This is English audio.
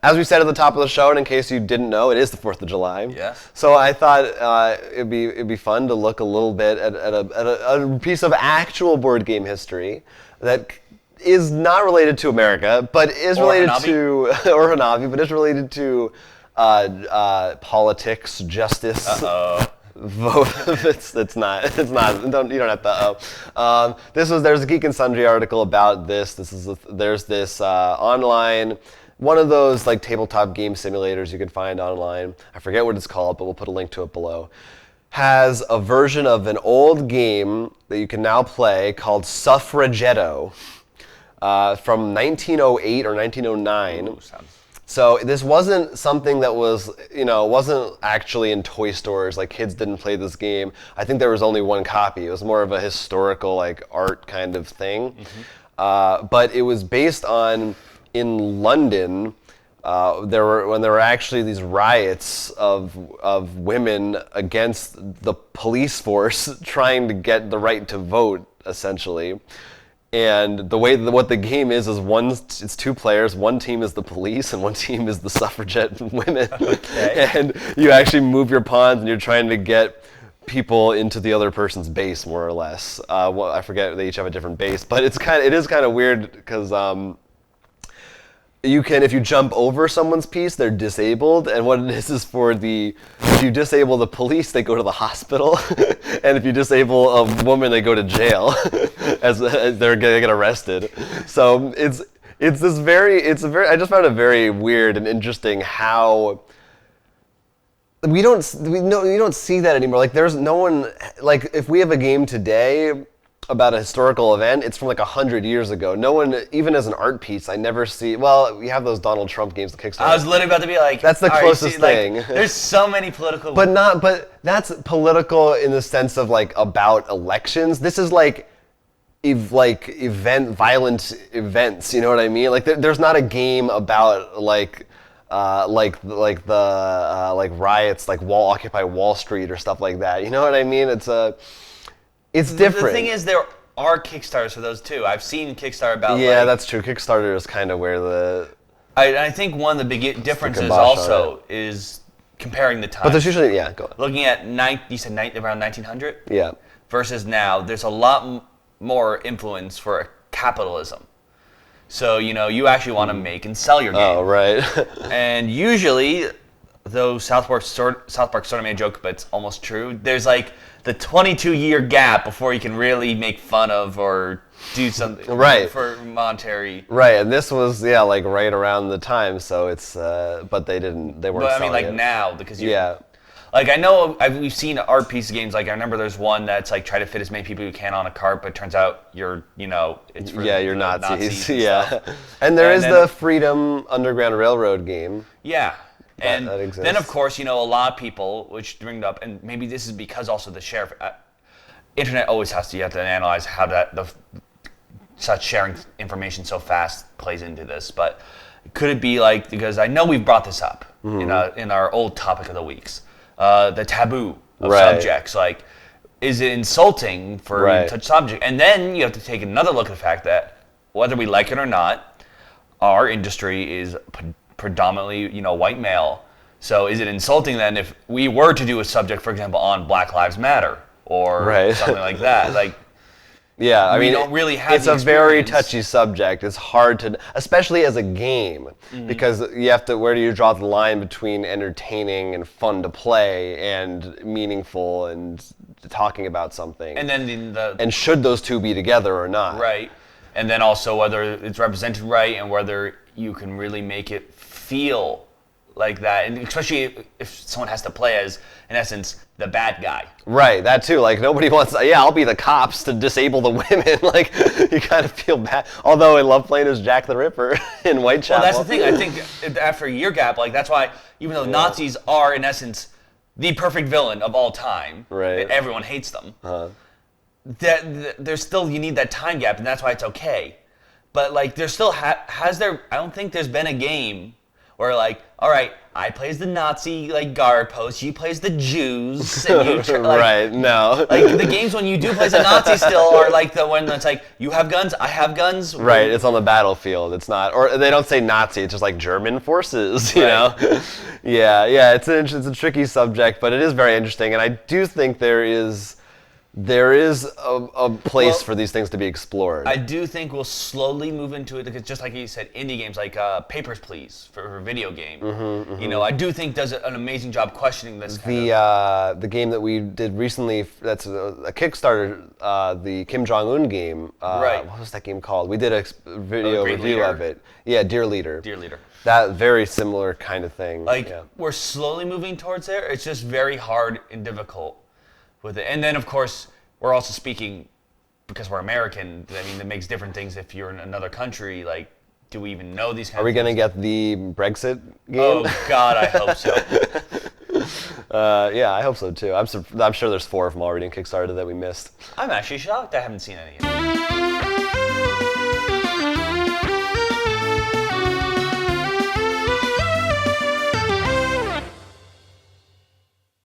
as we said at the top of the show, and in case you didn't know, it is the 4th of July. Yes. So I thought it'd be fun to look a little bit at a piece of actual board game history that is not related to America, but is related to or Hanabi, but is related to politics, justice. Vote. It's not. You don't have to. There's a Geek and Sundry article about this. There's this online. One of those like tabletop game simulators you can find online. I forget what it's called, but we'll put a link to it below. Has a version of an old game that you can now play called Suffragetto from 1908 or 1909. Ooh, so this wasn't something that was, wasn't actually in toy stores. Like kids didn't play this game. I think there was only one copy. It was more of a historical like art kind of thing. Mm-hmm. But it was based on in London. When there were actually these riots of women against the police force trying to get the right to vote, essentially. And the way what the game is it's 2 players. One team is the police and one team is the suffragette women. Okay. And you actually move your pawns and you're trying to get people into the other person's base, more or less. I forget, they each have a different base, but it is kind of weird because if you jump over someone's piece, they're disabled, and what it is if you disable the police, they go to the hospital, and if you disable a woman, they go to jail, as they're gonna get arrested. So I just found it very weird and interesting how you don't see that anymore. Like there's no one, like if we have a game today about a historical event, it's from like 100 years ago. No one, even as an art piece, I never see. Well, we have those Donald Trump games, the Kickstarter. I was literally about to be like, that's the closest thing. Like, there's so many political. But that's political in the sense of like about elections. This is like violent events. You know what I mean? Like there's not a game about like riots, like Occupy Wall Street or stuff like that. You know what I mean? It's different. The thing is, there are Kickstarters for those too. I've seen Kickstarter about. Yeah, that's true. Kickstarter is kind of where I think one of the big differences also is comparing the time. But there's usually go on. Looking at you said around 1900. Yeah. Versus now, there's a lot more influence for capitalism. So you actually want to make and sell your game. Oh right. And usually, though South Park sort of made a joke, but it's almost true. There's like the 22-year gap before you can really make fun of or do something for monetary. Right, and this was like right around the time, so it's but they weren't. But I mean, like it. now because like I know we've seen art piece games. Like I remember there's one that's like try to fit as many people you can on a cart, but it turns out it's for you're Nazis. Stuff. And there is the Freedom Underground Railroad game. Yeah. And that exists. Then, of course, a lot of people, which bring it up, and maybe this is because also the share, internet always you have to analyze how such sharing information so fast plays into this. But could it be like, because I know we've brought this up in our old topic of the weeks, the taboo of subjects. Like, is it insulting for you to touch subject? And then you have to take another look at the fact that whether we like it or not, our industry is predominantly, white male. So is it insulting then if we were to do a subject, for example, on Black Lives Matter or something like that? Like, I mean, don't really have it's a very touchy subject. It's hard to, especially as a game, because you have to. Where do you draw the line between entertaining and fun to play and meaningful and talking about something? And then and should those two be together or not? Right. And then also whether it's represented right and whether you can really make it feel like that, and especially if someone has to play as, in essence, the bad guy. Right, that too. Like nobody wants. I'll be the cops to disable the women. Like you kind of feel bad. Although I love playing as Jack the Ripper in Whitechapel. Well, that's the thing. I think after a year gap, like that's why even though Nazis are in essence the perfect villain of all time, everyone hates them. There's still, you need that time gap, and that's why it's okay. But like, there's still I don't think there's been a game where like, all right, I play as the Nazi like guard post. You play as the Jews. And you like, right? No. Like the games when you do play as a Nazi still are like the one that's like you have guns, I have guns. Right. It's on the battlefield. It's not, or they don't say Nazi. It's just like German forces. You know. Yeah. It's a tricky subject, but it is very interesting, and I do think there is a place for these things to be explored. I do think we'll slowly move into it because, just like you said, indie games like Papers, Please for a video game. You know, I do think does an amazing job questioning this. The game that we did recently, that's a Kickstarter, the Kim Jong Un game. Right. What was that game called? We did a video Great review Leader. of it. Yeah, Dear Leader. Dear Leader. That very similar kind of thing. Like we're slowly moving towards there. It's just very hard and difficult with it. And then, of course, we're also speaking, because we're American, I mean, that makes different things if you're in another country. Like, do we even know these kinds of things? Are we going to get the Brexit game? Oh, God, I hope so. Yeah, I hope so, too. I'm sure there's 4 of them already in Kickstarter that we missed. I'm actually shocked I haven't seen any yet.